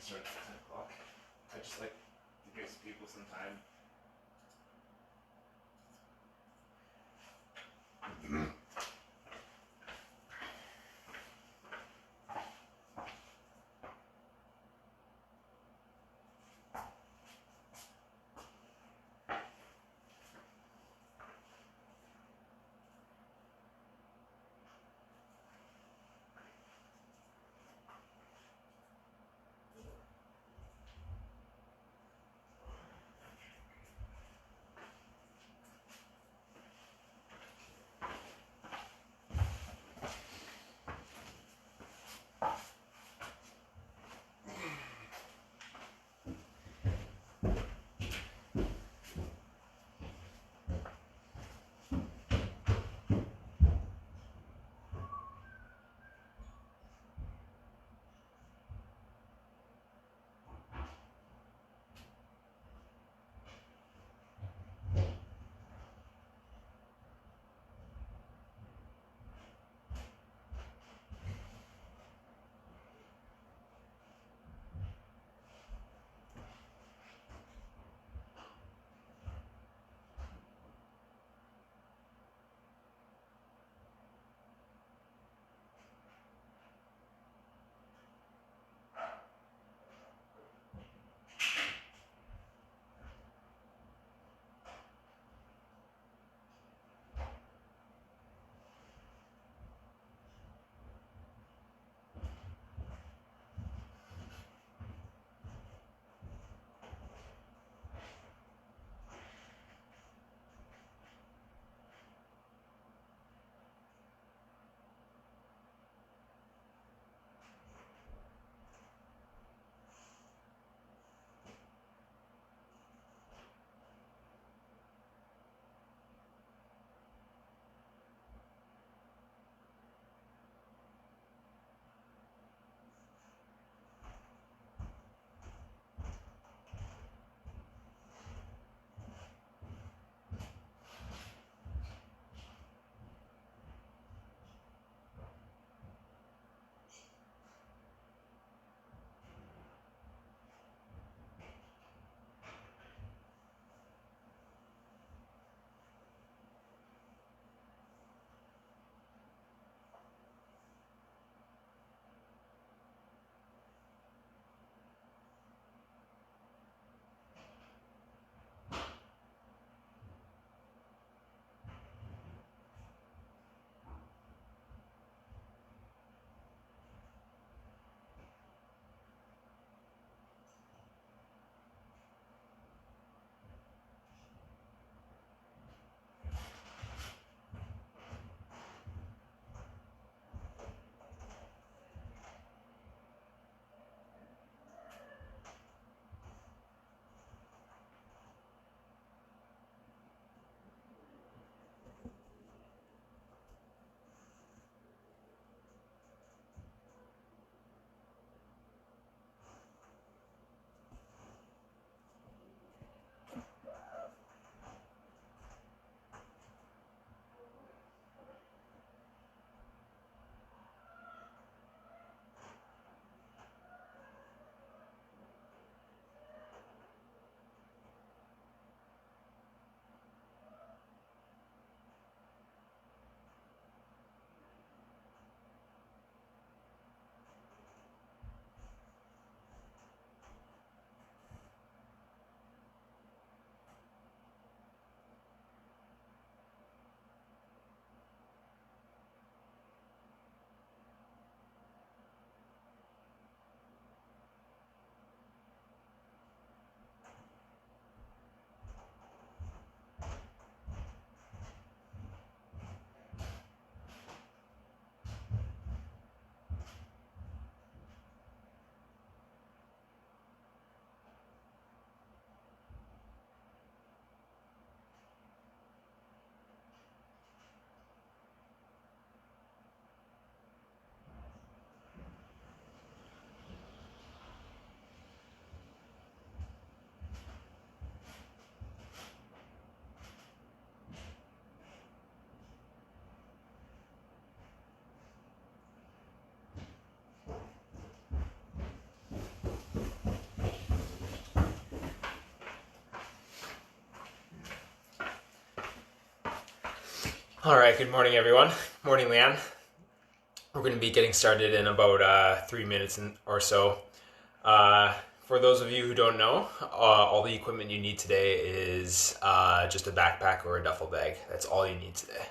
starts at 10 o'clock. I just like to give people some time. All right, good morning, everyone. Morning, Leanne. We're going to be getting started in about 3 minutes or so. For those of you who don't know, all the equipment you need today is just a backpack or a duffel bag. That's all you need today.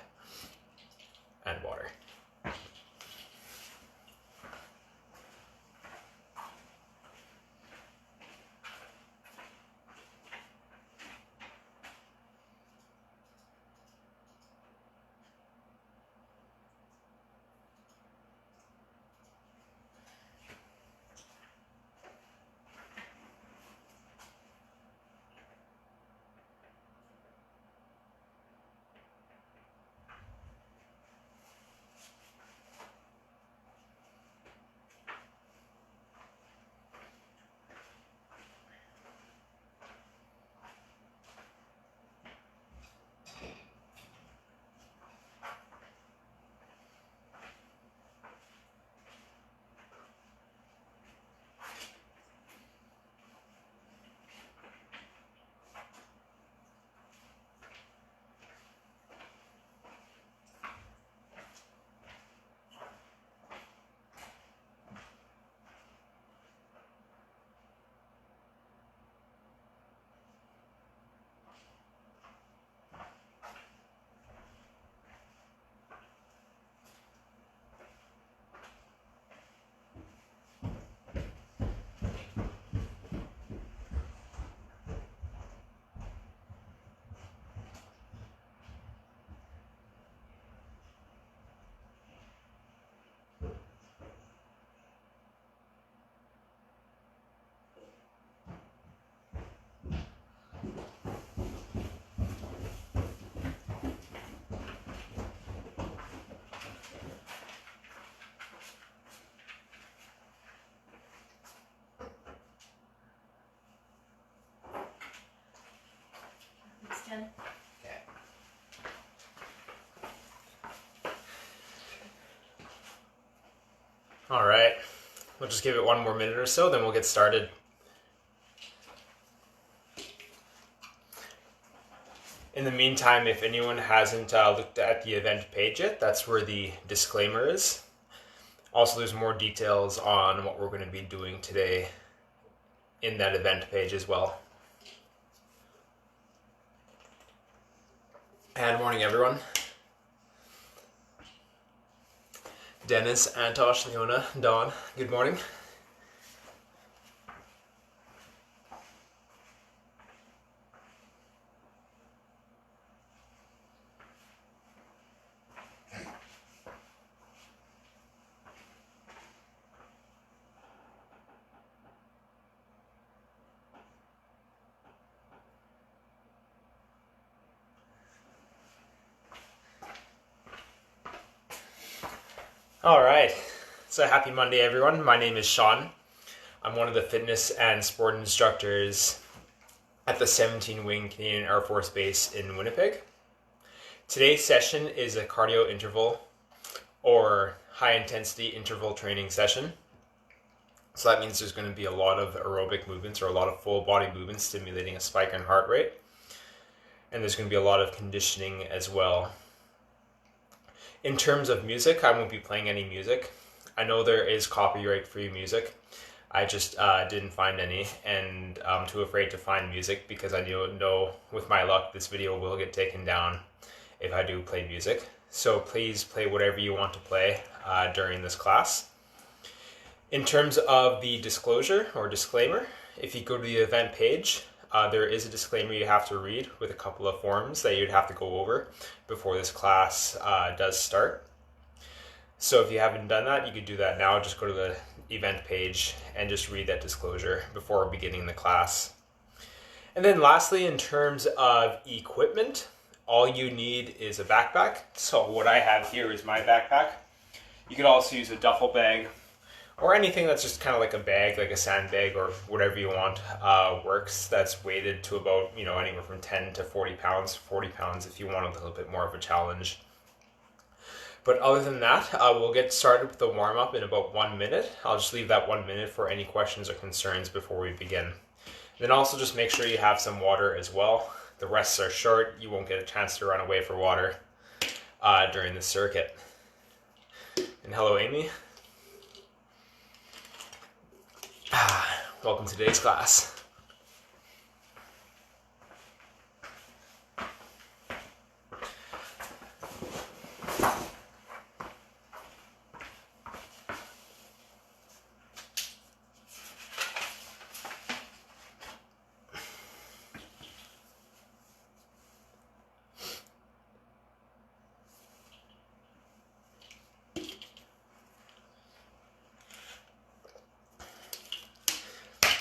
And water. It's 10. Okay. All right. We'll just give it one more minute or so, then we'll get started. In the meantime, if anyone hasn't looked at the event page yet, that's where the disclaimer is. Also, there's more details on what we're going to be doing today in that event page as well. And morning, everyone. Dennis, Antosh, Leona, Dawn, good morning. All right, so happy Monday, everyone. My name is Sean. I'm one of the fitness and sport instructors at the 17 Wing Canadian Air Force Base in Winnipeg. Today's session is a cardio interval or high intensity interval training session. So that means there's going to be a lot of aerobic movements or a lot of full body movements stimulating a spike in heart rate. And there's going to be a lot of conditioning as well. In terms of music, I won't be playing any music. I know there is copyright-free music. I just didn't find any, and I'm too afraid to find music because I know with my luck this video will get taken down if I do play music. So please play whatever you want to play during this class. In terms of the disclosure or disclaimer, if you go to the event page, there is a disclaimer you have to read with a couple of forms that you'd have to go over before this class does start. So if you haven't done that, you could do that now. Just go to the event page and just read that disclosure before beginning the class. And then lastly, in terms of equipment, all you need is a backpack. So what I have here is my backpack. You could also use a duffel bag or anything that's just kind of like a bag, like a sandbag or whatever you want works. That's weighted to about, anywhere from 10 to 40 pounds. 40 pounds if you want a little bit more of a challenge. But other than that, we'll get started with the warm-up in about 1 minute. I'll just leave that 1 minute for any questions or concerns before we begin. Then also just make sure you have some water as well. The rests are short. You won't get a chance to run away for water. during the circuit. And hello, Amy. Welcome to today's class.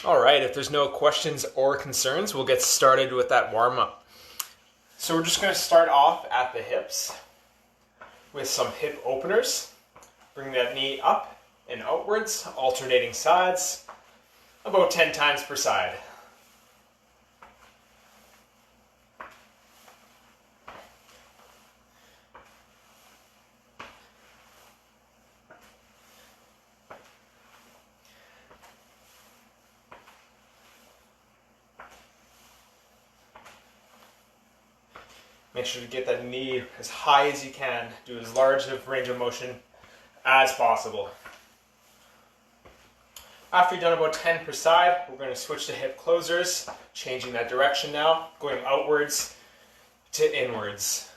All right, if there's no questions or concerns, we'll get started with that warm-up. So we're just going to start off at the hips with some hip openers. Bring that knee up and outwards, alternating sides, about 10 times per side. Make sure to get that knee as high as you can. Do as large of range of motion as possible. After you've done about 10 per side, we're going to switch to hip closers, changing that direction now, going outwards to inwards.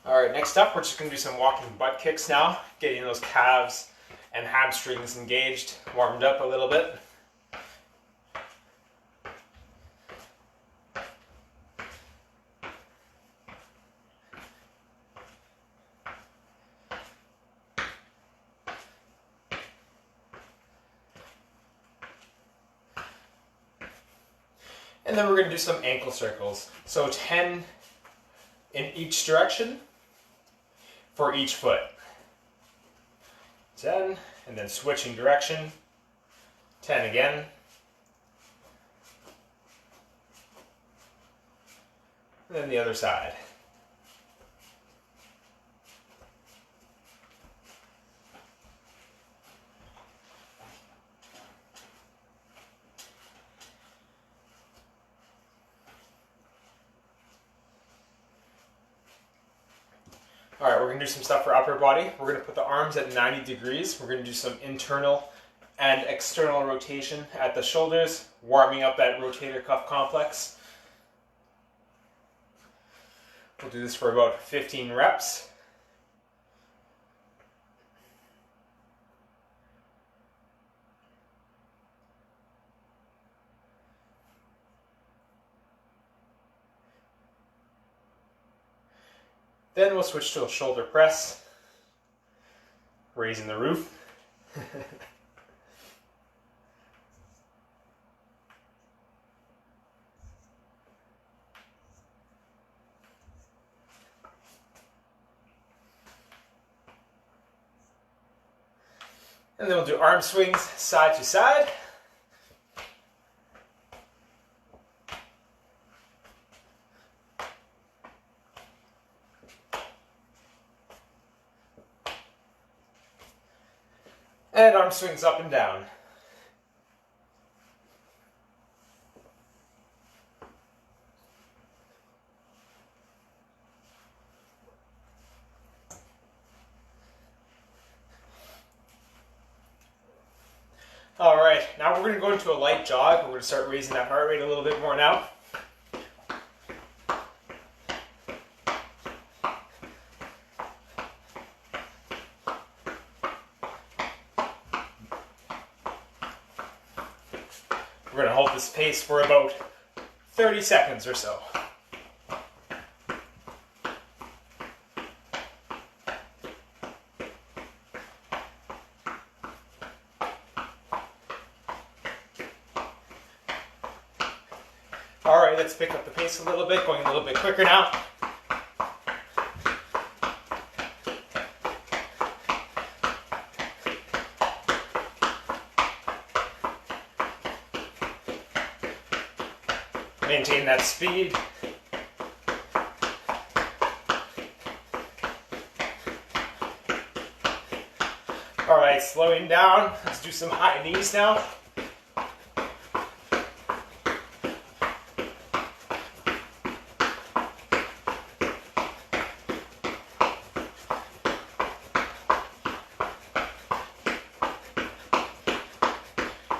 All right, next up, we're just going to do some walking butt kicks now, getting those calves and hamstrings engaged, warmed up a little bit. And then we're going to do some ankle circles. So 10 in each direction for each foot. 10, and then switching direction. 10 again. And then the other side. All right, we're going to do some stuff for upper body. We're going to put the arms at 90 degrees. We're going to do some internal and external rotation at the shoulders, warming up that rotator cuff complex. We'll do this for about 15 reps. Then we'll switch to a shoulder press, raising the roof. And then we'll do arm swings side to side. And arm swings up and down. All right, now we're going to go into a light jog. We're going to start raising that heart rate a little bit more now. We're going to hold this pace for about 30 seconds or so. All right, let's pick up the pace a little bit, going a little bit quicker now. Maintain that speed. All right, slowing down. Let's do some high knees now.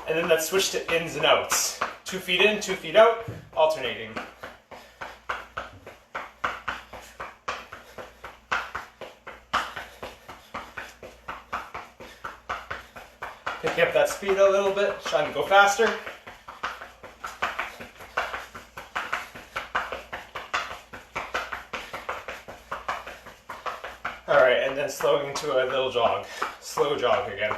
And then let's switch to ins and outs. 2 feet in, 2 feet out, alternating. Picking up that speed a little bit, trying to go faster. All right, and then slowing into a little jog. Slow jog again.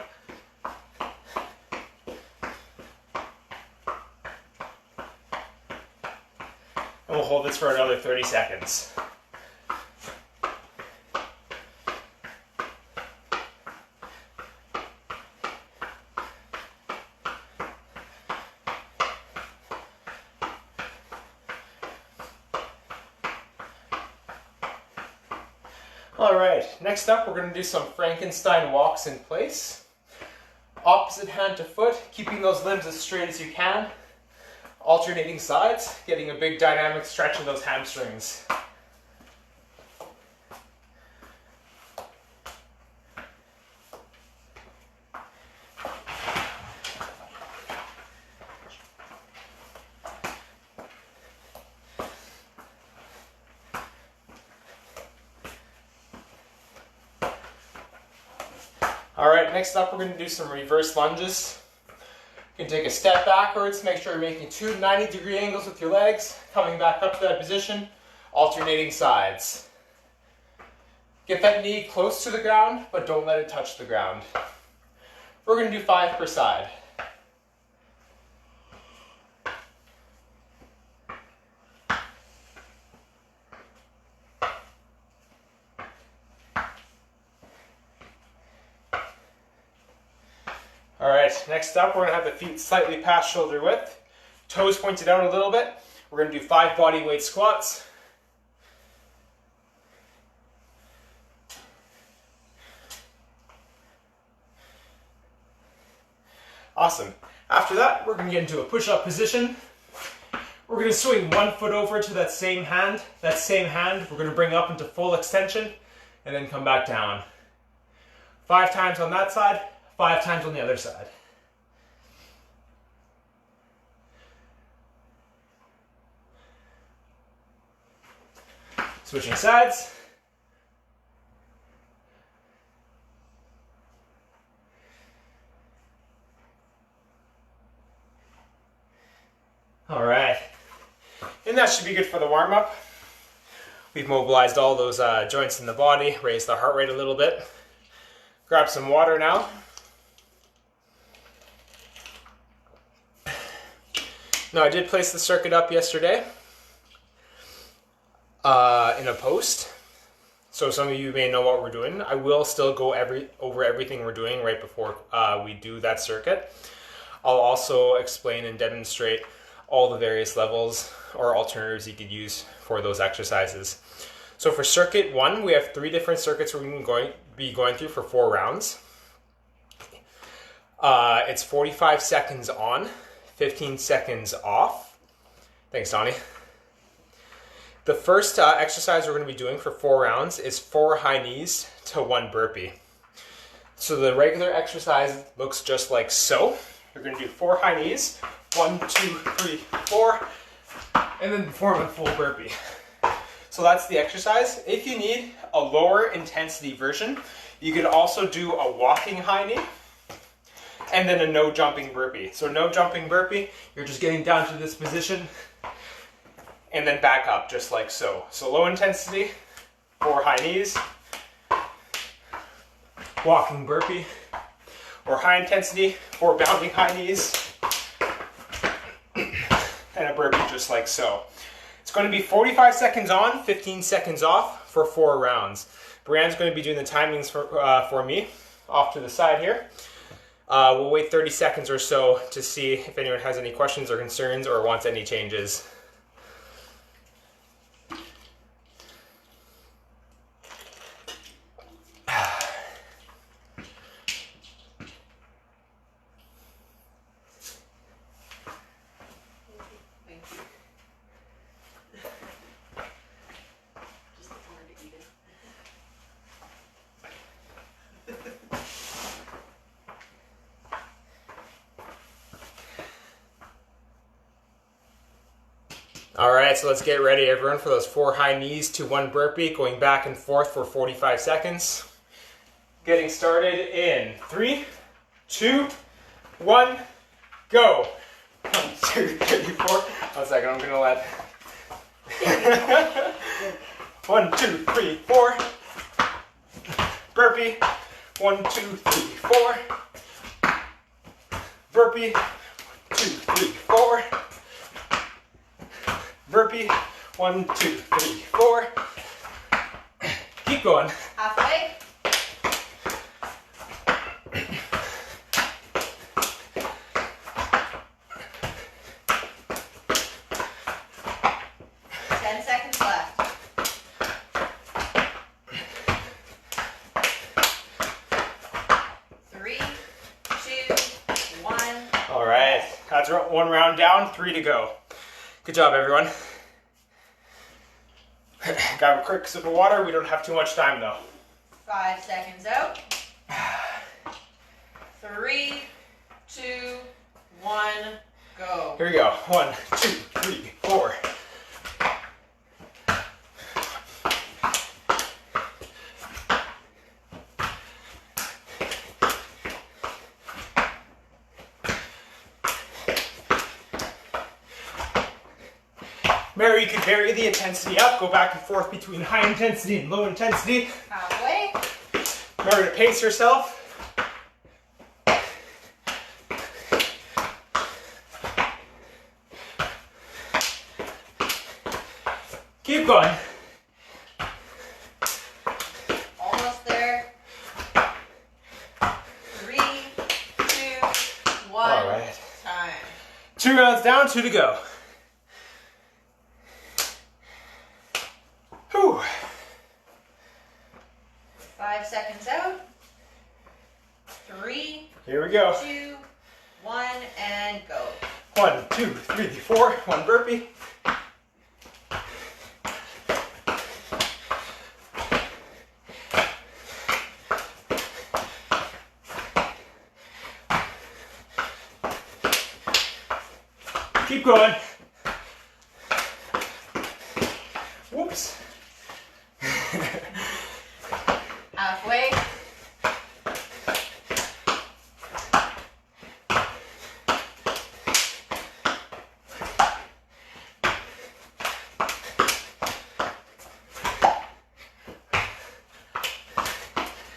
And we'll hold this for another 30 seconds. All right, next up we're going to do some Frankenstein walks in place. Opposite hand to foot, keeping those limbs as straight as you can. Alternating sides, getting a big dynamic stretch in those hamstrings. All right, next up we're going to do some reverse lunges. You can take a step backwards, make sure you're making 2 90-degree angles with your legs, coming back up to that position, alternating sides. Get that knee close to the ground, but don't let it touch the ground. We're going to do 5 per side. All right, next up we're going to have the feet slightly past shoulder width, toes pointed out a little bit. We're going to do 5 body weight squats. Awesome. After that, we're going to get into a push-up position. We're going to swing one foot over to that same hand. That same hand we're going to bring up into full extension and then come back down. 5 times on that side. 5 times on the other side. Switching sides. All right. And that should be good for the warm-up. We've mobilized all those joints in the body, raised the heart rate a little bit. Grab some water now. Now, I did place the circuit up yesterday in a post, so some of you may know what we're doing. I will still go over everything we're doing right before we do that circuit. I'll also explain and demonstrate all the various levels or alternatives you could use for those exercises. So for circuit 1, we have 3 different circuits we're going to be going through for 4 rounds. It's 45 seconds on, 15 seconds off. Thanks, Donnie. The first exercise we're going to be doing for 4 rounds is 4 high knees to 1 burpee. So the regular exercise looks just like so. You're going to do 4 high knees, 1, 2, 3, 4, and then perform a full burpee. So that's the exercise. If you need a lower intensity version, you could also do a walking high knee and then a no jumping burpee. So no jumping burpee, you're just getting down to this position and then back up just like so. So low intensity, 4 high knees, walking burpee, or high intensity, 4 bounding high knees, and a burpee just like so. It's going to be 45 seconds on, 15 seconds off for 4 rounds. Brianne's going to be doing the timings for me off to the side here. We'll wait 30 seconds or so to see if anyone has any questions or concerns or wants any changes. All right, so let's get ready, everyone, for those 4 high knees to 1 burpee, going back and forth for 45 seconds. Getting started in 3, 2, 1, go. 1, 2, 3, 4. 1 second, I'm gonna let. 1, 2, 3, 4. Burpee. 1, 2, 3, 4. Burpee. 2, 3, 4. Burpee. 1, 2, 3, 4. Keep going. Halfway. That's 1 round down, 3 to go. Good job, everyone. Grab a quick sip of water. We don't have too much time, though. 5 seconds out. 3, 2, 1, go. Here we go. 1, 2, 3, 4. Mary, you can vary the intensity up, go back and forth between high intensity and low intensity. Halfway. Remember to pace yourself. Keep going. Almost there. 3, 2, 1. All right. Time. 2 rounds down, 2 to go. Whew. 5 seconds out. 3, Here we go. 2, 1, and go. 1, 2, 3, 4. 1 burpee. Keep going. Whoops. Halfway.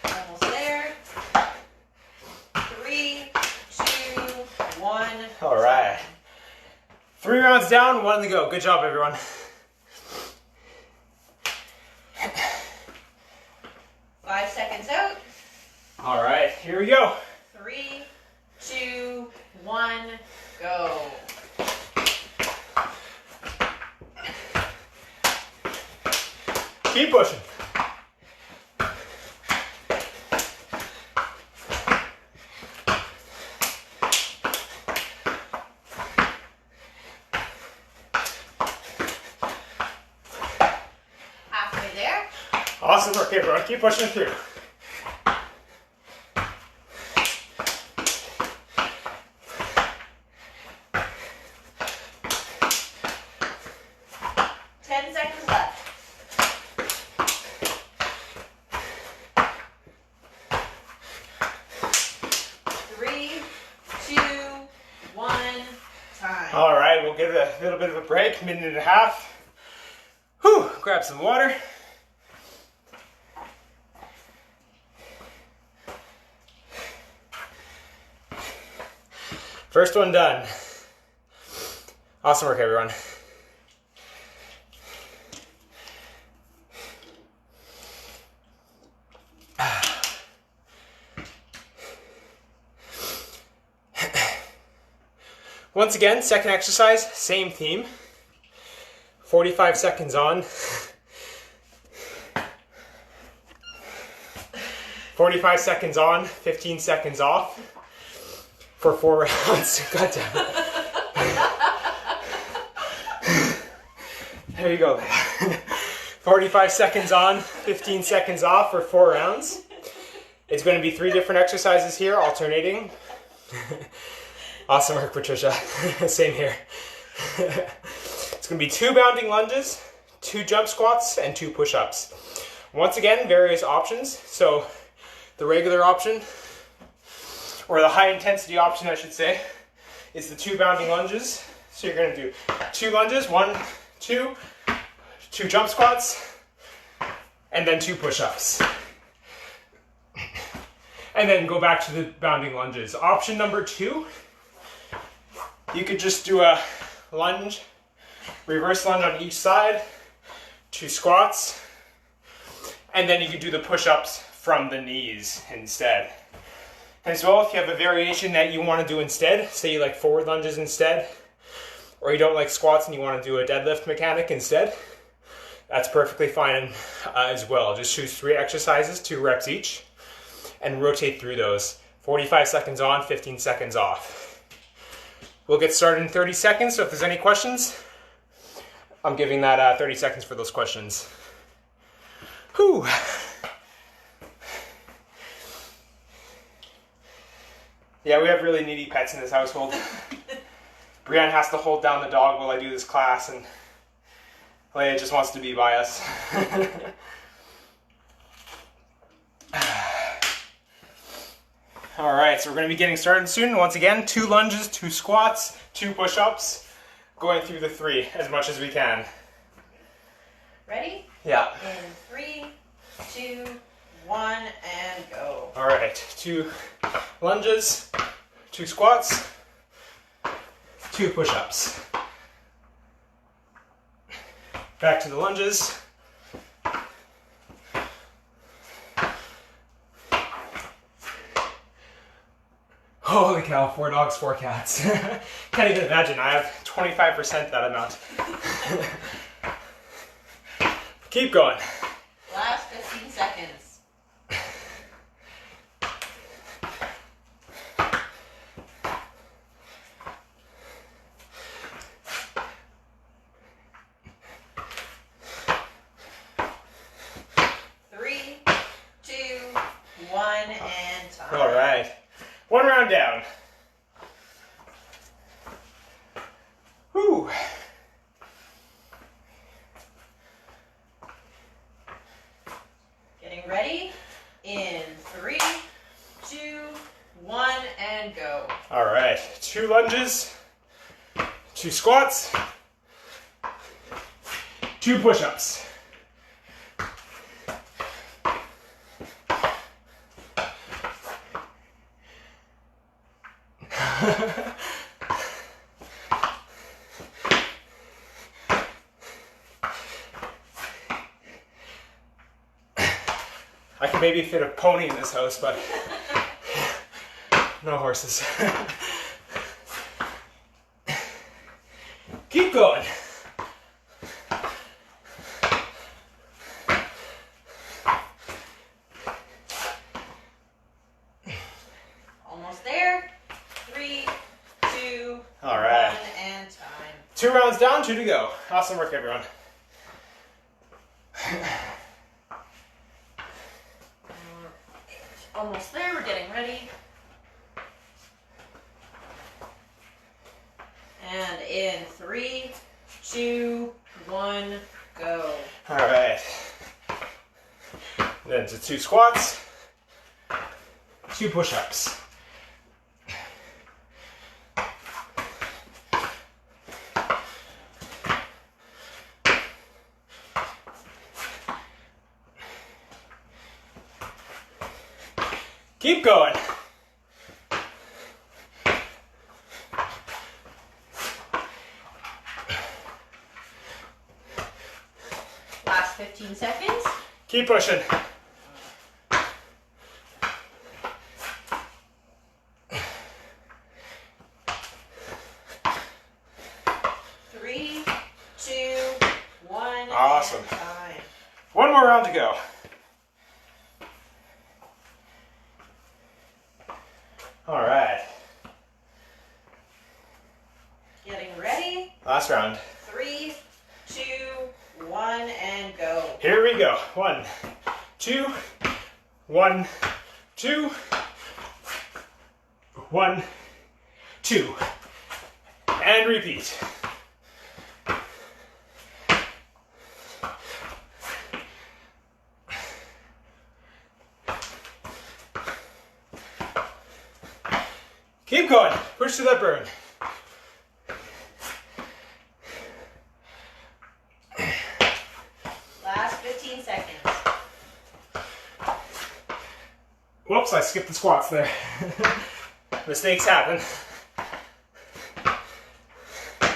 Almost there. 3, 2, 1. All right. 3 rounds down, 1 to go. Good job, everyone. 5 seconds out. All right, here we go. 3, 2, 1, go. Keep pushing. Halfway there. Awesome work, everyone. Keep pushing it through. All right, we'll give it a little bit of a break, 1.5 minutes. Whew, grab some water. First one done. Awesome work, everyone. Once again, second exercise, same theme. 45 seconds on. 45 seconds on, 15 seconds off for 4 rounds. God damn it. There you go. 45 seconds on, 15 seconds off for 4 rounds. It's going to be 3 different exercises here, alternating. Awesome work, Patricia. Same here. It's going to be 2 bounding lunges, 2 jump squats, and 2 push-ups. Once again, various options. So the regular option, or the high intensity option I should say, is the 2 bounding lunges. So you're going to do 2 lunges, 1, 2, 2 jump squats, and then 2 push-ups. And then go back to the bounding lunges. Option number 2, you could just do a lunge, reverse lunge on each side, 2 squats, and then you could do the push-ups from the knees instead. As well, if you have a variation that you want to do instead, say you like forward lunges instead, or you don't like squats and you want to do a deadlift mechanic instead, that's perfectly fine as well. Just choose 3 exercises, 2 reps each, and rotate through those. 45 seconds on, 15 seconds off. We'll get started in 30 seconds, so if there's any questions, I'm giving that 30 seconds for those questions. Whew. Yeah, we have really needy pets in this household. Brienne has to hold down the dog while I do this class, and Leia just wants to be by us. Alright, so we're going to be getting started soon. Once again, 2 lunges, 2 squats, 2 push-ups, going through the 3 as much as we can. Ready? Yeah. In 3, 2, 1, and go. Alright, 2 lunges, 2 squats, 2 push-ups. Back to the lunges. Holy cow, 4 dogs, 4 cats. Can't even imagine, I have 25% that amount. Keep going. Last 15 seconds. Three, 2, 1, and time. All right. 1 round down. Whew. Getting ready in 3, 2, 1, and go. All right. 2 lunges, 2 squats, 2 push-ups. I can maybe fit a pony in this house, but no horses. Keep going. Almost there. 3, 2, All right. 1, and time. 2 rounds down, 2 to go. Awesome work, everyone. Almost there. We're getting ready. And in 3, 2, 1, go. All right. Then to 2 squats, 2 push-ups. Keep going. Last 15 seconds. Keep pushing. Three, 2, 1. Awesome. And time. 1 more round to go. All right. Getting ready. Last round. 3, 2, 1, and go. Here we go. 1, 2, 1, 2, 1, 2. And repeat. Keep going. Push to that burn. Last 15 seconds. Whoops, I skipped the squats there. Mistakes happen.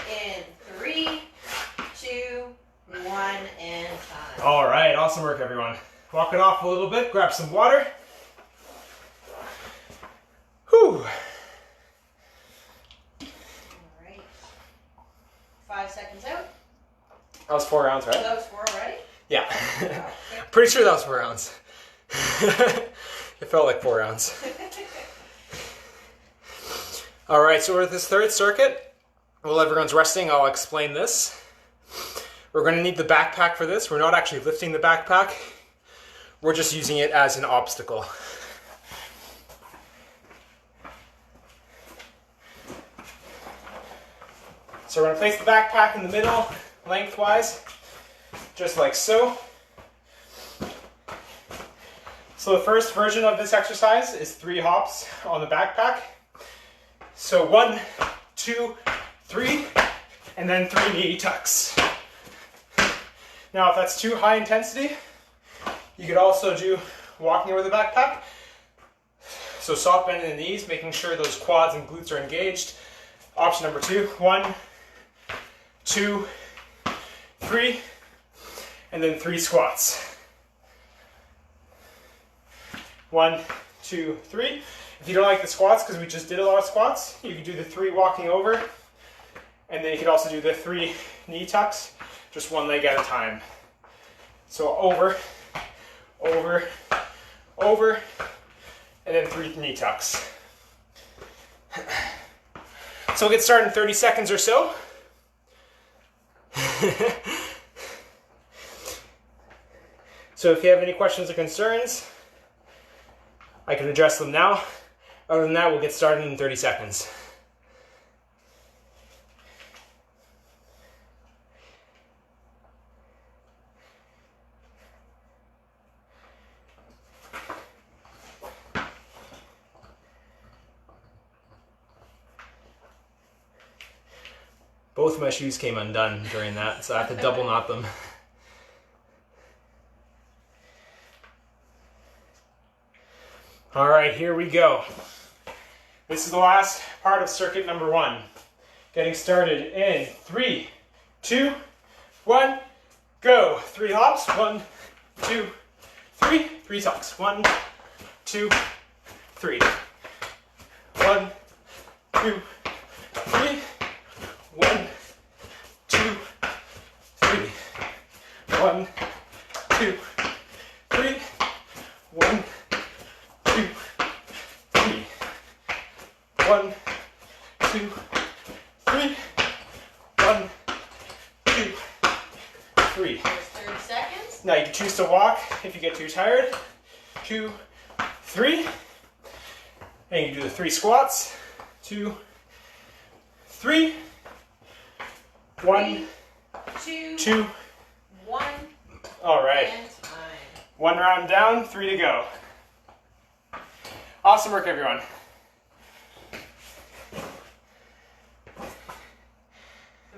In 3, 2, 1, and time. All right, awesome work, everyone. Walk it off a little bit, grab some water. Whew. Alright. 5 seconds out. That was 4 rounds, right? That was 4 already? Yeah. Pretty sure that was 4 rounds. It felt like 4 rounds. All right, so with this third circuit, while everyone's resting, I'll explain this. We're going to need the backpack for this. We're not actually lifting the backpack. We're just using it as an obstacle. So we're going to place the backpack in the middle, lengthwise, just like so. So the first version of this exercise is 3 hops on the backpack. So 1, 2, 3, and then 3 knee tucks. Now if that's too high intensity, you could also do walking over the backpack. So soft bend in the knees, making sure those quads and glutes are engaged. Option number 2, 1, 2, 3, and then 3 squats. 1, 2, 3. If you don't like the squats, because we just did a lot of squats, you can do the 3 walking over, and then you could also do the 3 knee tucks, just one leg at a time. So over, over, over, and then 3 knee tucks. So we'll get started in 30 seconds or so. So if you have any questions or concerns, I can address them now. Other than that, we'll get started in 30 seconds. Both of my shoes came undone during that, so I have to double knot them. All right, here we go. This is the last part of circuit number 1. Getting started in 3, 2, 1, go. 3 hops, 1, 2, 3, 3 tucks, 1, 2, 3. 1, 2, 3, 1, 2, 3. 1, 2, 3, 1, 2, 3. 1, 2, 3. 1, 2, 3. There's 30 seconds. Now you can choose to walk if you get too tired. 2, 3. And you can do the 3 squats. 2, 3. 1, 2. 1. All right. And time. 1 round down, 3 to go. Awesome work, everyone.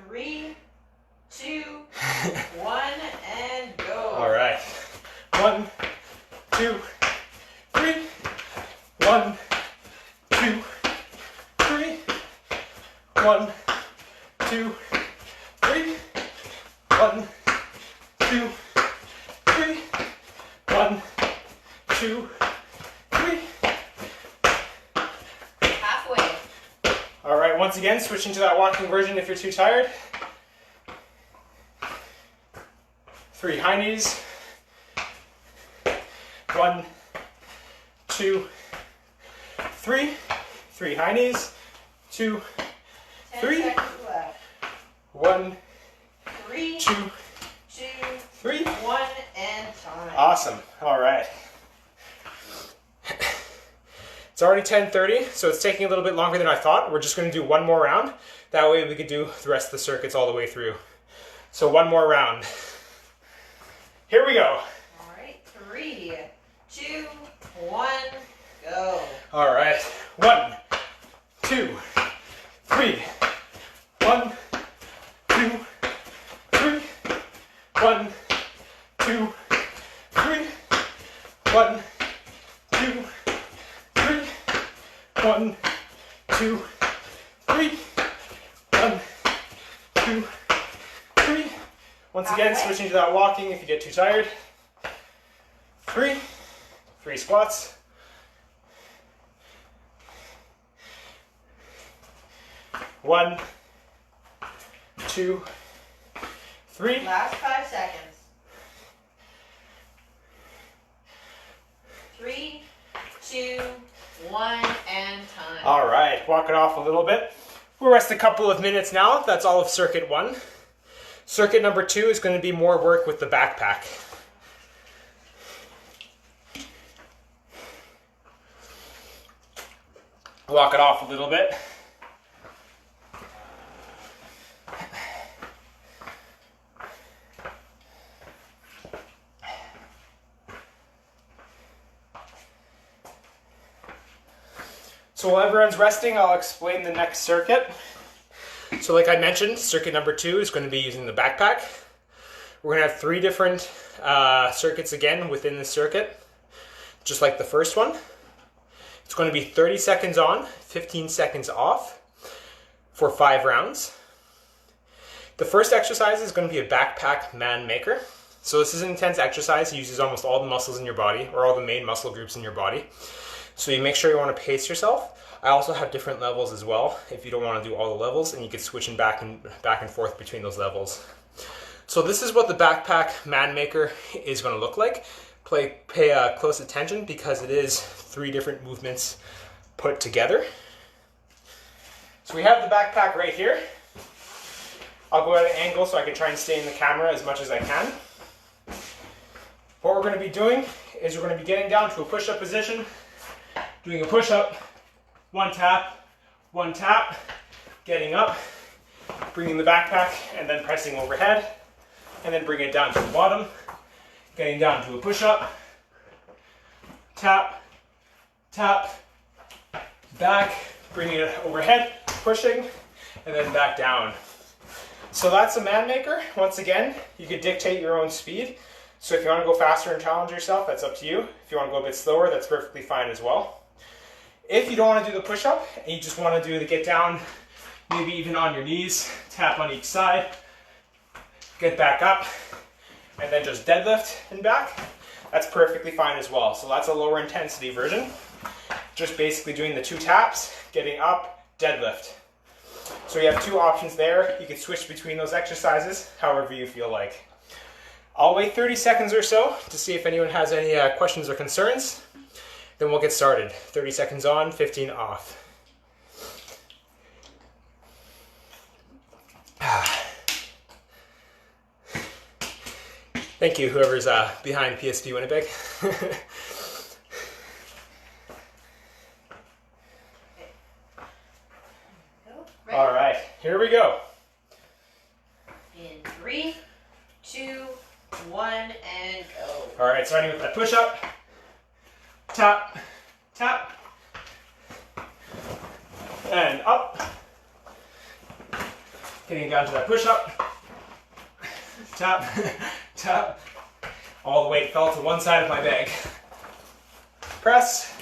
Three, 2, 1, and go. All right. 1, 2, 3. 1, 2, 3. 1, 2, 3. 1, 2, 3. 1, 2, 3. Halfway. All right, once again, switching to that walking version if you're too tired. 3 high knees. 1, 2, 3. 3 high knees. 2, 10 3. seconds left. 1, 3, 2, 2, 3. 1, and time. Awesome. All right. It's already 10:30, so it's taking a little bit longer than I thought. We're just going to do 1 more round. That way we could do the rest of the circuits all the way through. So 1 more round. Here we go. All right. 3, 2, 1, go. All right. 1, 2, 3. 1, 2, 3. 1, 2, 3. 1, 2, 3. 1, 2, 3. 1, 2, 3. Once again, switching to that walking if you get too tired. 3 squats. 1, 2, 3. Last 5 seconds. 3, 2, 1, and time. All right, walk it off a little bit. We'll rest a couple of minutes now. That's all of circuit 1. Circuit number 2 is going to be more work with the backpack. Walk it off a little bit. So while everyone's resting, I'll explain the next circuit. So like I mentioned, circuit number 2 is going to be using the backpack. We're going to have 3 different circuits again within the circuit, just like the first one. It's going to be 30 seconds on, 15 seconds off for 5 rounds. The first exercise is going to be a backpack man maker. So this is an intense exercise. It uses almost all the muscles in your body, or all the main muscle groups in your body. So you make sure you want to pace yourself. I also have different levels as well if you don't want to do all the levels, and you can switch back and forth between those levels. So this is what the backpack man maker is going to look like. Pay close attention because it is 3 different movements put together. So we have the backpack right here. I'll go at an angle so I can try and stay in the camera as much as I can. What we're going to be doing is we're going to be getting down to a push-up position, doing a push-up, 1 tap, getting up, bringing the backpack, and then pressing overhead, and then bring it down to the bottom, getting down to a push-up, tap, tap, back, bringing it overhead, pushing, and then back down. So that's a man maker. Once again, you could dictate your own speed. So if you want to go faster and challenge yourself, that's up to you. If you want to go a bit slower, that's perfectly fine as well. If you don't want to do the push-up and you just want to do the get down, maybe even on your knees, tap on each side, get back up, and then just deadlift and back, that's perfectly fine as well. So that's a lower intensity version. Just basically doing the 2 taps, getting up, deadlift. So you have 2 options there. You can switch between those exercises however you feel like. I'll wait 30 seconds or so to see if anyone has any questions or concerns. Then we'll get started. 30 seconds on, 15 off. Thank you, whoever's behind PSP Winnipeg. All right, here we go. In 3, 2, 1, and go. All right, starting with that push-up. Tap, tap, and up. Getting down to that push-up. Tap, tap. All the weight fell to one side of my bag. Press,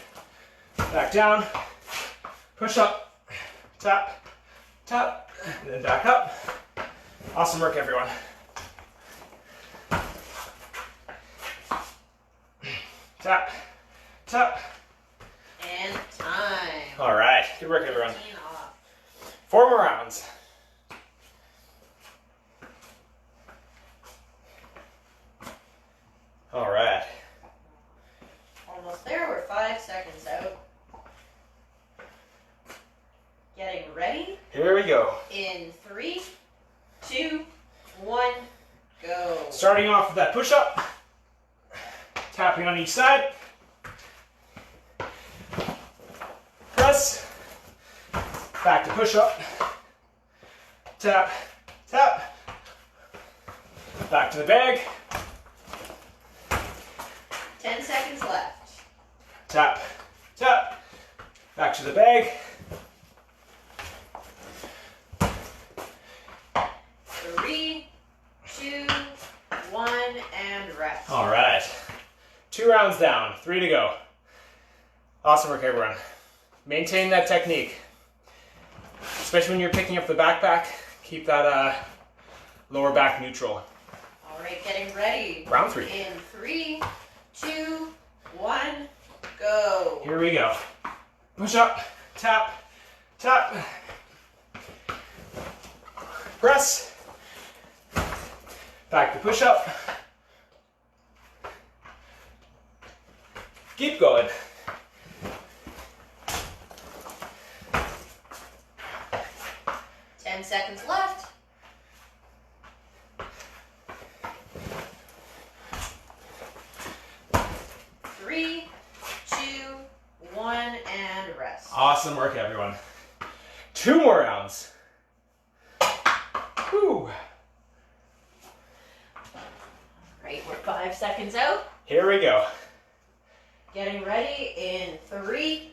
back down, push up, tap, tap, and then back up. Awesome work, everyone. Tap, tap. And time. All right, good work, everyone. 15 off. 4 more rounds. All right. Almost there. We're 5 seconds out. Getting ready. Here we go. In 3, 2, 1, go. Starting off with that push-up. Tapping on each side. Press. Back to push-up. Tap, tap. Back to the bag. 10 seconds left. Tap, tap. Back to the bag. rounds down. 3 to go. Awesome work, everyone. Maintain that technique. Especially when you're picking up the backpack, keep that lower back neutral. All right, getting ready. Round 3. In 3, 2, 1, go. Here we go. Push up, tap, tap. Press. Back to push up. Keep going. Seconds left. 3, 2, 1, and rest. Awesome work, everyone. 2 more rounds. Whew. Right, we're 5 seconds out. Here we go. Getting ready in 3,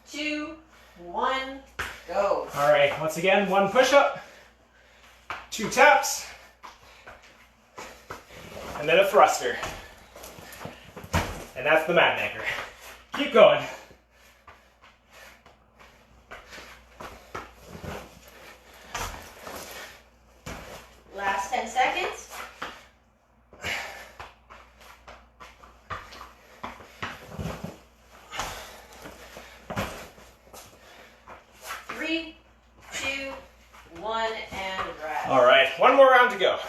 2, 1, go. All right, once again, 1 push-up, 2 taps, and then a thruster. And that's the mat anchor. Keep going. Last 10 seconds. 3, 2, 1, and rest. All right, 1 more round to go.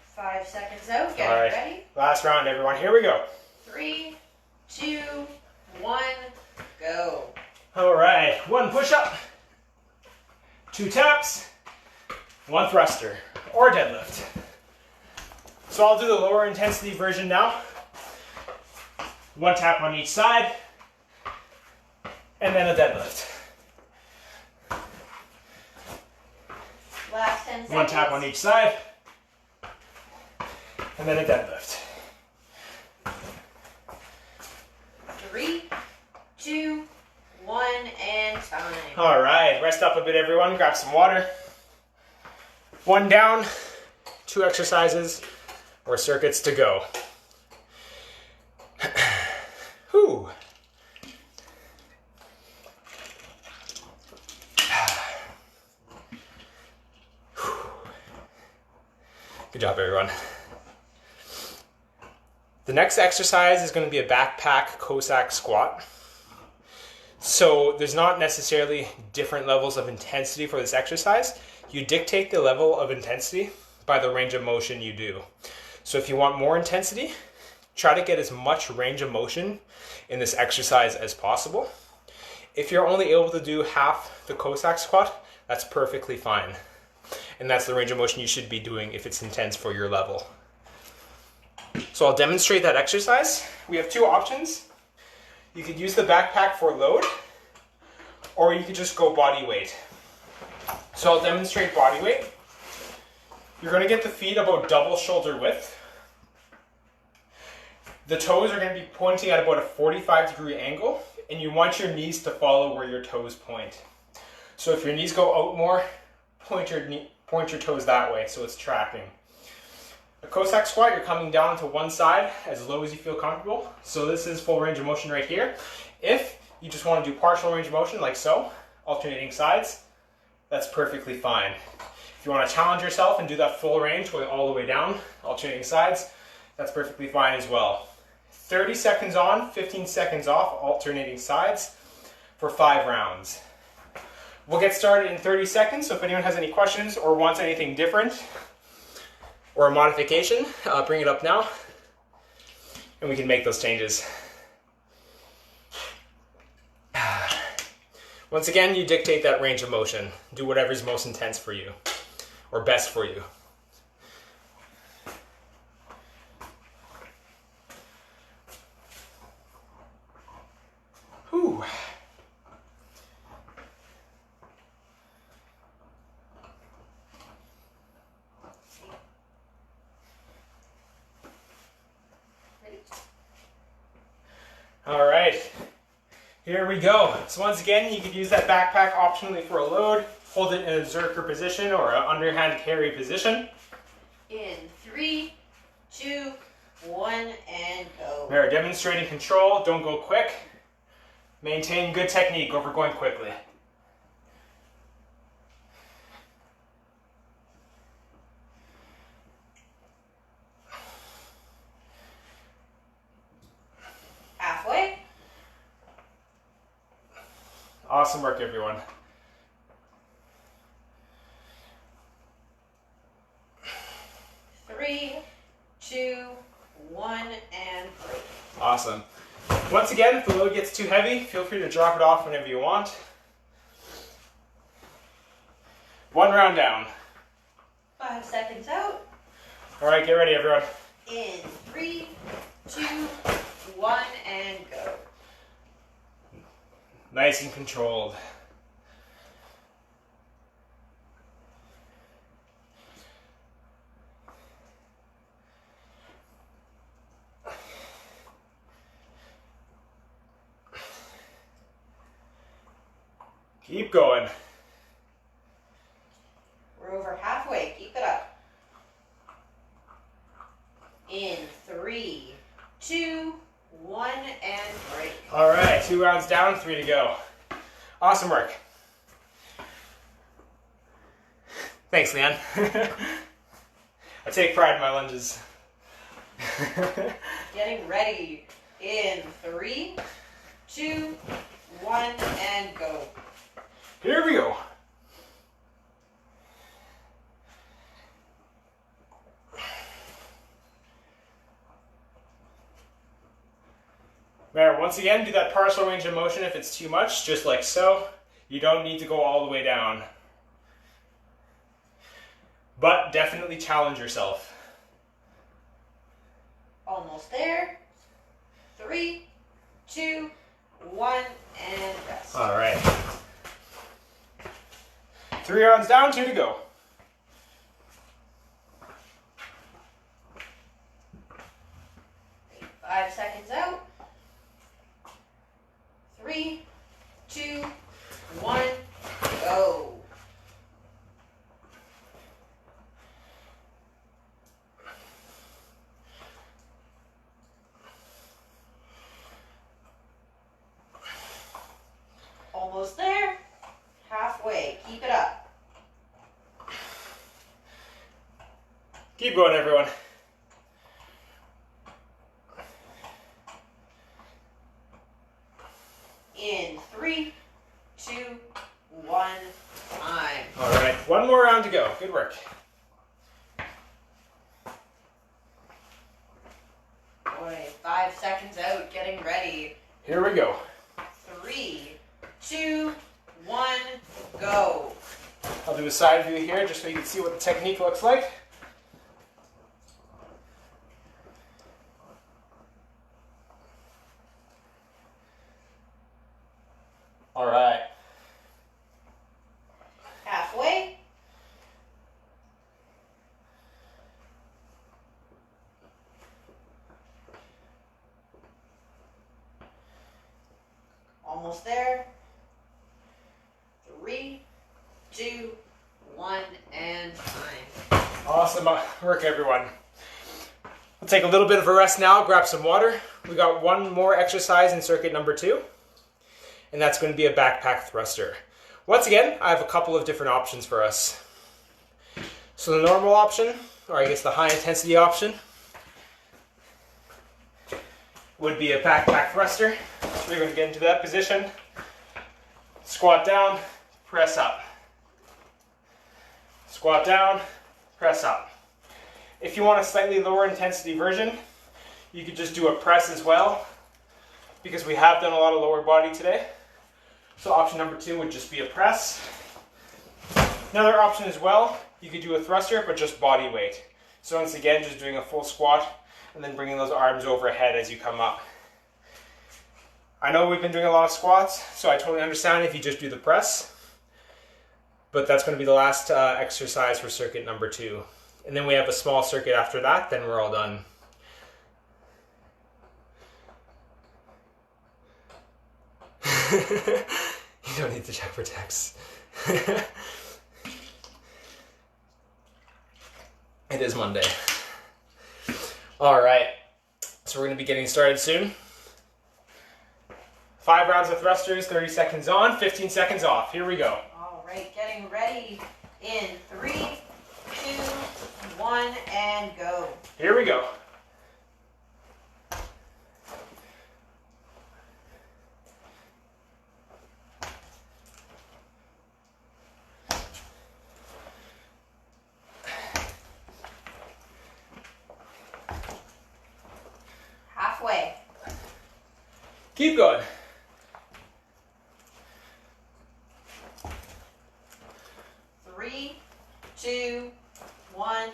5 seconds out. Getting All right, ready. last round, everyone. Here we go. 3, 2, 1, go. All right, 1 push-up, 2 taps, 1 thruster, or deadlift. So I'll do the lower intensity version now. 1 tap on each side, and then a deadlift. Last 10 seconds. 1 tap on each side, and then a deadlift. 3, 2, 1, and time. All right, rest up a bit, everyone. Grab some water. 1 down, 2 exercises or circuits to go. Whew. Good job, everyone. The next exercise is going to be a backpack Cossack squat. So there's not necessarily different levels of intensity for this exercise. You dictate the level of intensity by the range of motion you do. So if you want more intensity, try to get as much range of motion in this exercise as possible. If you're only able to do half the Cossack squat, that's perfectly fine. And that's the range of motion you should be doing if it's intense for your level. So I'll demonstrate that exercise. We have 2 options. You could use the backpack for load, or you could just go body weight. So I'll demonstrate body weight. You're going to get the feet about double shoulder width. The toes are going to be pointing at about a 45-degree angle, and you want your knees to follow where your toes point. So if your knees go out more, point your toes that way so it's tracking. A Cossack squat, you're coming down to one side as low as you feel comfortable. So this is full range of motion right here. If you just want to do partial range of motion like so, alternating sides, that's perfectly fine. If you want to challenge yourself and do that full range going all the way down, alternating sides, that's perfectly fine as well. 30 seconds on, 15 seconds off, alternating sides for 5 rounds. We'll get started in 30 seconds, so if anyone has any questions or wants anything different or a modification, bring it up now and we can make those changes. Once again, you dictate that range of motion. Do whatever's most intense for you or best for you. Whew. All right, here we go. So once again, you could use that backpack optionally for a load, hold it in a zerker position or an underhand carry position. In 3, 2, 1, and go. There, demonstrating control, don't go quick. Maintain good technique over going quickly. Halfway. Awesome work, everyone. Three, 2, 1, and break. Awesome. Once again, if the load gets too heavy, feel free to drop it off whenever you want. 1 round down. 5 seconds out. All right, get ready, everyone. In 3, 2, 1, and go. Nice and controlled. Keep going. We're over halfway. Keep it up. In 3, 2, 1, and break. All right, 2 rounds down, 3 to go. Awesome work. Thanks, Leanne. I take pride in my lunges. Getting ready. In 3, 2, 1, and go. Here we go. Remember, once again, do that partial range of motion if it's too much, just like so. You don't need to go all the way down. But definitely challenge yourself. Almost there. 3, 2, 1, and rest. All right. 3 rounds down, 2 to go. Okay, 5 seconds out. 3, 2, 1, go. Almost there. Halfway. Keep it up. Keep going, everyone. In 3, 2, 1, time. All right, 1 more round to go. Good work. Boy, 5 seconds out. Getting ready. Here we go. 3, 2, 1, go. I'll do a side view here just so you can see what the technique looks like. All right. Halfway. Almost there. 3, 2, 1, and time. Awesome work, everyone. We'll take a little bit of a rest now, grab some water. We got 1 more exercise in circuit number 2, and that's going to be a backpack thruster. Once again, I have a couple of different options for us. So the normal option, or I guess the high intensity option, would be a backpack thruster. So we're going to get into that position, squat down, press up. Squat down, press up. If you want a slightly lower intensity version, you could just do a press as well, because we have done a lot of lower body today. So option number 2 would just be a press. Another option as well, you could do a thruster, but just body weight. So once again, just doing a full squat and then bringing those arms overhead as you come up. I know we've been doing a lot of squats, so I totally understand if you just do the press. But that's going to be the last exercise for circuit number 2. And then we have a small circuit after that, then we're all done. You don't need to check for text. It is Monday. All right, so we're going to be getting started soon. 5 rounds of thrusters, 30 seconds on, 15 seconds off. Here we go. All right, getting ready in 3, 2, 1, and go. Here we go. Halfway. Keep going. 3, 2, 1,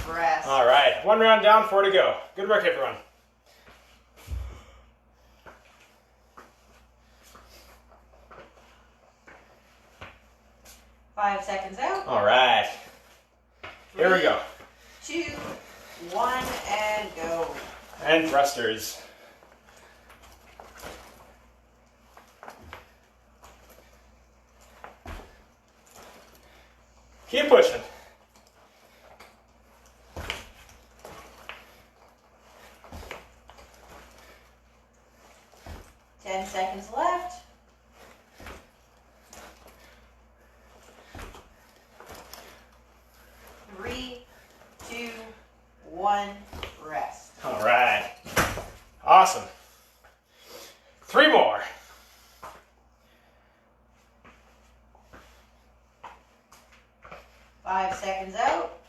rest. All right, 1 round down, 4 to go. Good work, everyone. Five seconds out. All right, here we go. 2, 1, and go. And thrusters. Keep pushing. 10 seconds left. 3, 2, 1, rest. All right. Awesome. 3 more. 5 seconds out.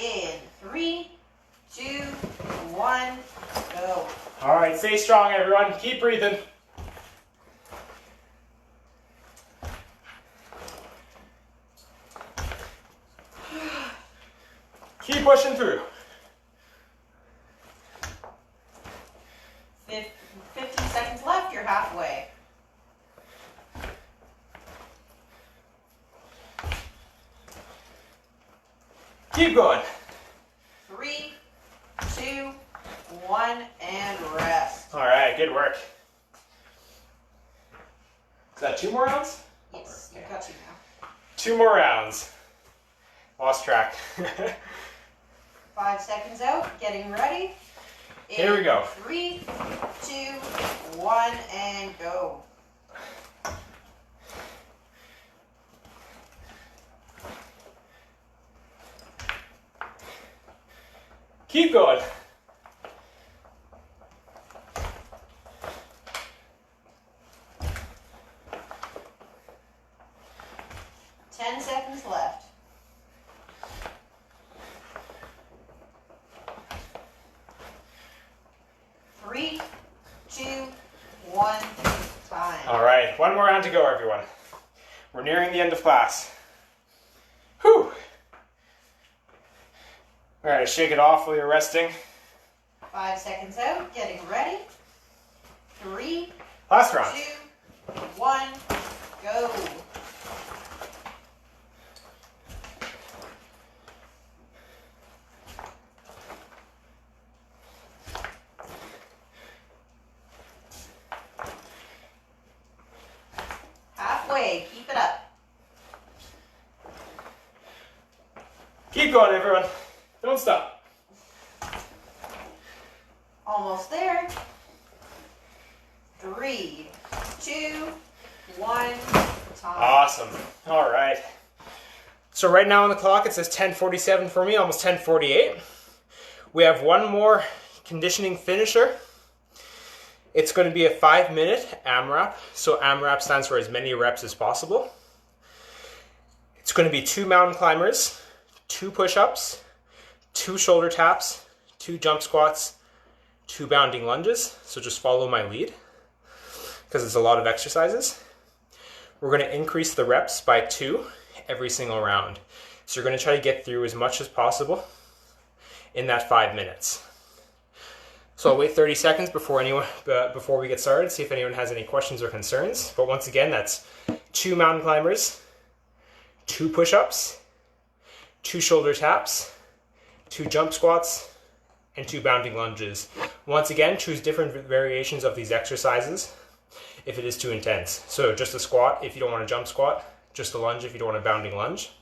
In 3, 2, 1, go. All right, stay strong, everyone. Keep breathing. Keep pushing through. 15 seconds left. You're halfway. Keep going. 3, 2, 1, and rest. All right, good work. Is that 2 more rounds? Yes, you've got you now. 2 more rounds. Lost track. 5 seconds out. Getting ready. Here we go. 3, 2, 1, and go. Keep going. 10 seconds left. 3, 2, 1, time. All right, 1 more round to go, everyone. We're nearing the end of class. Whew. All right, shake it off while you're resting. 5 seconds out. Getting ready. 3, Last round. 2, 1, go. Halfway. Keep it up. Keep going, everyone. Don't stop. Almost there. 3, 2, 1, time. Awesome. All right. So right now on the clock, it says 10:47 for me, almost 10:48. We have 1 more conditioning finisher. It's going to be a 5-minute AMRAP. So AMRAP stands for as many reps as possible. It's going to be 2 mountain climbers, 2 push-ups, 2 shoulder taps, 2 jump squats, 2 bounding lunges. So just follow my lead because it's a lot of exercises. We're going to increase the reps by 2 every single round. So you're going to try to get through as much as possible in that 5 minutes. So I'll wait 30 seconds before we get started, see if anyone has any questions or concerns. But once again, that's 2 mountain climbers, 2 push-ups, 2 shoulder taps, 2 jump squats, and 2 bounding lunges. Once again, choose different variations of these exercises if it is too intense. So just a squat if you don't want to jump squat, just a lunge if you don't want a bounding lunge.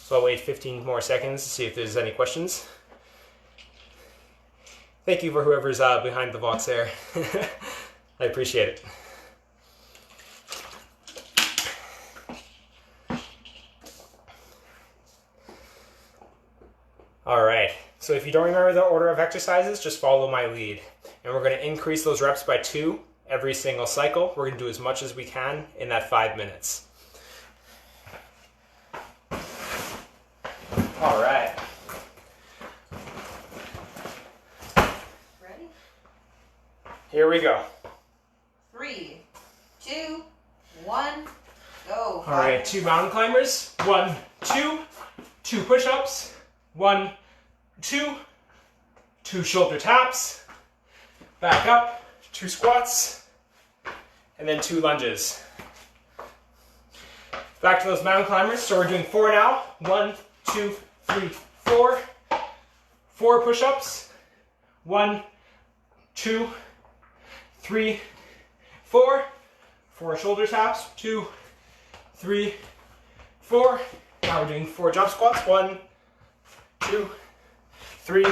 So I'll wait 15 more seconds to see if there's any questions. Thank you for whoever's behind the box there. I appreciate it. All right, so if you don't remember the order of exercises, just follow my lead. And we're going to increase those reps by 2 every single cycle. We're going to do as much as we can in that 5 minutes. All right. Ready? Here we go. 3, 2, 1, go. All right, 2 mountain climbers. 1, 2, 2 push-ups. 1, 2, 2 shoulder taps. Back up, 2 squats, and then 2 lunges. Back to those mountain climbers. So we're doing 4 now. 1, 2, 3, 4. 4 push-ups. 1, 2, 3, 4. 4 shoulder taps. 2, 3, 4. Now we're doing 4 jump squats. 1, 2, 3,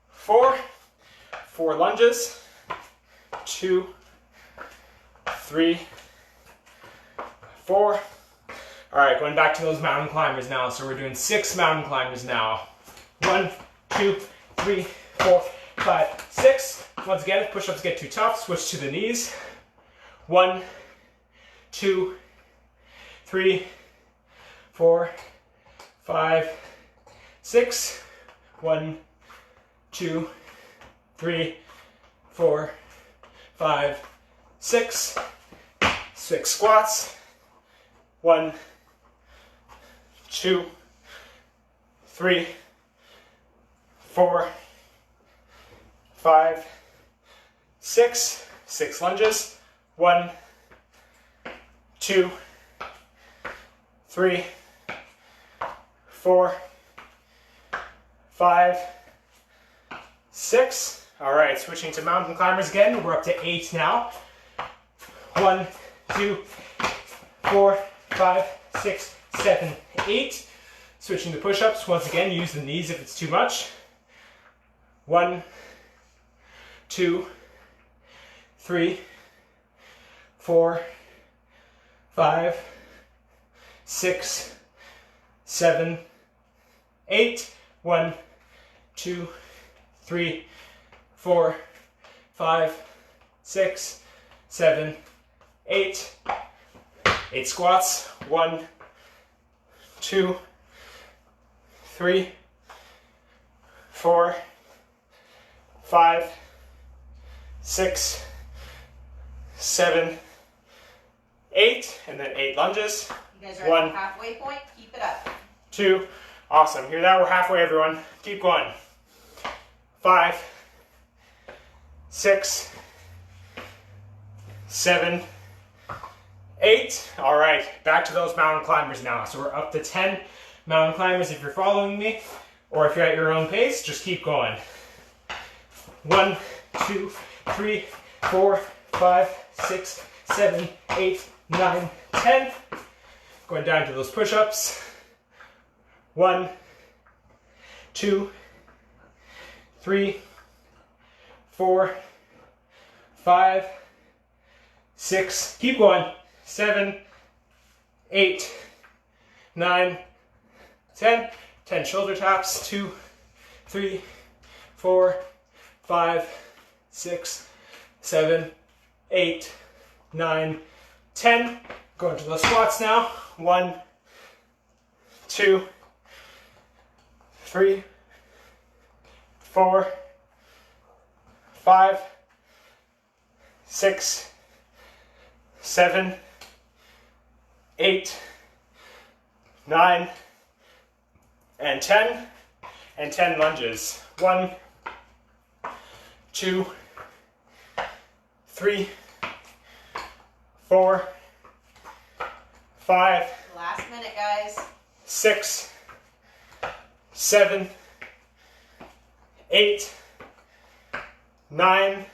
4. 4 lunges. 2, 3, 4. All right, going back to those mountain climbers now. So we're doing 6 mountain climbers now. 1, 2, 3, 4, 5, 6. Once again, if push-ups get too tough, switch to the knees. 1, 2, 3, 4, 5, 6. 1, 2, 3, 4, 5, 6. 6 squats. 1, 2, 3, 4, 5, 6. 6 lunges. 1, 2, 3, 4, 5, 6. All right, switching to mountain climbers again. We're up to 8 now. 1, 2, 4, 5, 6, 7, 8. Switching to push-ups. Once again, use the knees if it's too much. 1, 2, 3, 4, 5, 6, 7, 8. 1, 2, 3, 4, 5, 6, 7, 8. 8 squats. 1, 2, 3, 4, 5, 6, 7, 8. And then 8 lunges. You guys are at 1, the halfway point. Keep it up. 2. Awesome. Hear that? We're halfway, everyone. Keep going. 5, 6, 7, 8. All right, back to those mountain climbers now. So we're up to 10 mountain climbers if you're following me, or if you're at your own pace, just keep going. 1, 2, 3, 4, 5, 6, 7, 8, 9, 10. Going down to those push-ups. 1, 2, 3, 4, 5, 6. Keep going. 7, 8, 9, 10. 10 shoulder taps. 2, 3, 4, 5, 6, 7, 8, 9, 10. Going to those squats now. 1, 2, 3, 4, 5, 6, 7, 8, 9, and 10. And 10 lunges. 1, 2, 3, 4, 5. Last minute, guys. 6, 7, 8, 9,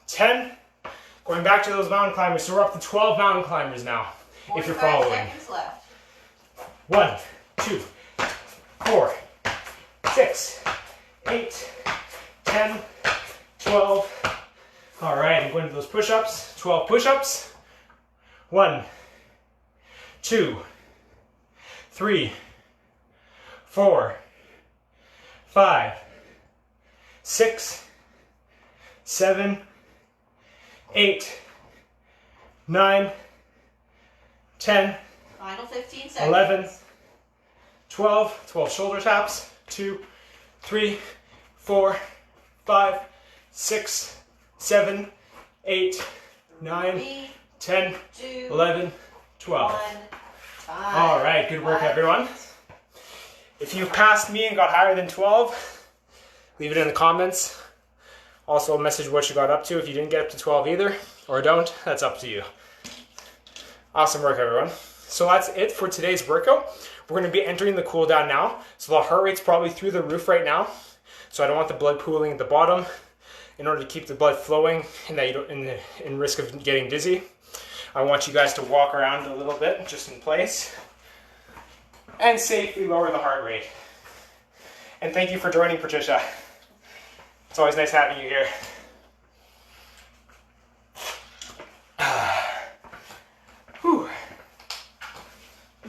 10. Going back to those mountain climbers. So we're up to 12 mountain climbers now, if you're 45 following. seconds left. 1, 2, 4, 6, 8, 10, 12. All right, I'm going to those push-ups. 12 push-ups. 1, 2, 3, 4, 5, 6, 7, 8, 9, 10, Final 15 seconds. 11, 12. 12 shoulder taps. 2, 3, 4, 5, 6, 7, 8, 9, 3, 10, 2, 11, 12. 1. Time. All right, good work, everyone. If you passed me and got higher than 12, leave it in the comments. Also, message what you got up to if you didn't get up to 12 either, or don't. That's up to you. Awesome work, everyone. So that's it for today's workout. We're going to be entering the cool down now. So the heart rate's probably through the roof right now. So I don't want the blood pooling at the bottom. In order to keep the blood flowing and that you don't in risk of getting dizzy, I want you guys to walk around a little bit, just in place, and safely lower the heart rate. And thank you for joining, Patricia. It's always nice having you here. Whew.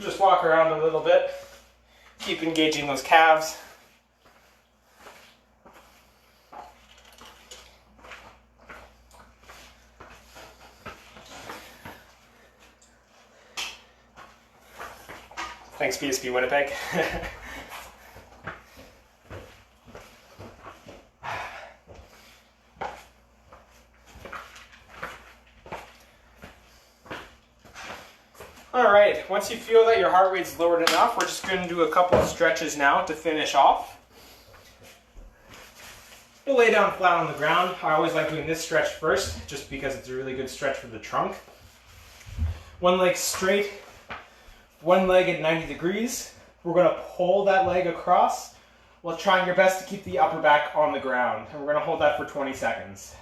Just walk around a little bit. Keep engaging those calves. Thanks, PSP Winnipeg. All right, once you feel that your heart rate's lowered enough, we're just going to do a couple of stretches now to finish off. We'll lay down flat on the ground. I always like doing this stretch first, just because it's a really good stretch for the trunk. One leg straight, one leg at 90 degrees. We're going to pull that leg across while trying your best to keep the upper back on the ground. And we're going to hold that for 20 seconds.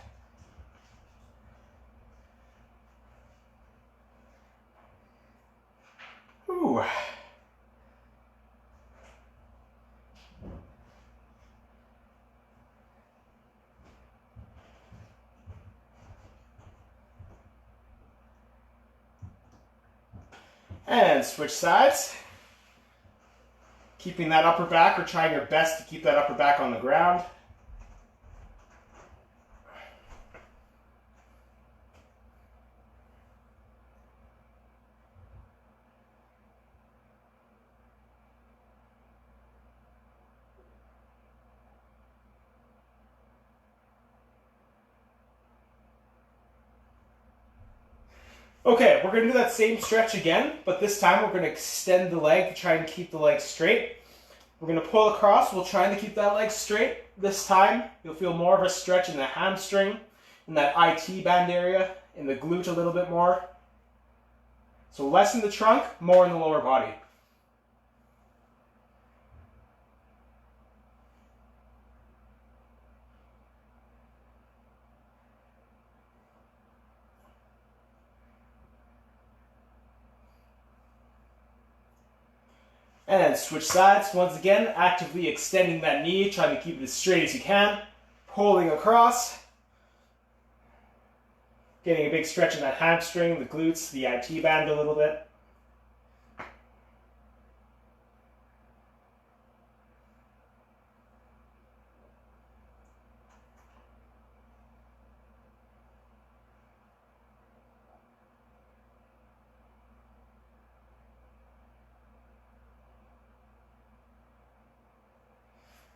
Ooh. And switch sides. Keeping that upper back, or trying your best to keep that upper back on the ground. Okay, we're going to do that same stretch again, but this time we're going to extend the leg to try and keep the leg straight. We're going to pull across. We'll try to keep that leg straight. This time, you'll feel more of a stretch in the hamstring, in that IT band area, in the glute a little bit more. So less in the trunk, more in the lower body. And switch sides. Once again, actively extending that knee, trying to keep it as straight as you can. Pulling across. Getting a big stretch in that hamstring, the glutes, the IT band a little bit.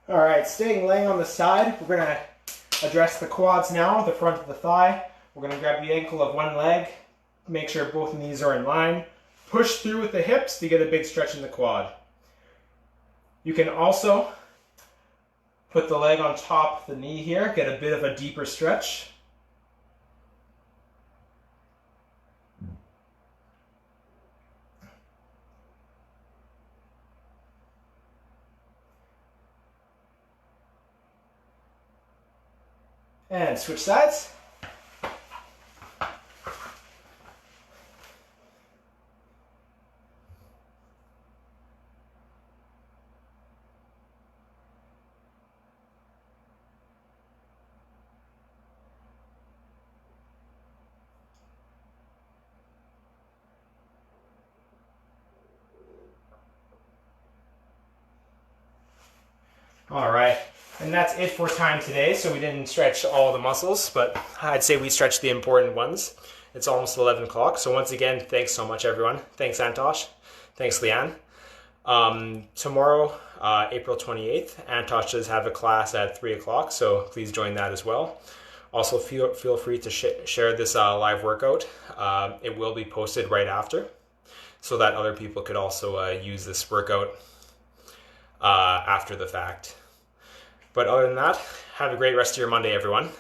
All right, laying on the side, we're going to address the quads now, the front of the thigh. We're going to grab the ankle of one leg, make sure both knees are in line. Push through with the hips to get a big stretch in the quad. You can also put the leg on top of the knee here, get a bit of a deeper stretch. And switch sides. All right. And that's it for time today. So we didn't stretch all the muscles, but I'd say we stretched the important ones. It's almost 11 o'clock. So once again, thanks so much, everyone. Thanks, Antosh. Thanks, Leanne. Tomorrow, April 28th, Antosh does have a class at 3 o'clock, so please join that as well. Also, feel free to share this live workout. It will be posted right after, so that other people could also use this workout after the fact. But other than that, have a great rest of your Monday, everyone.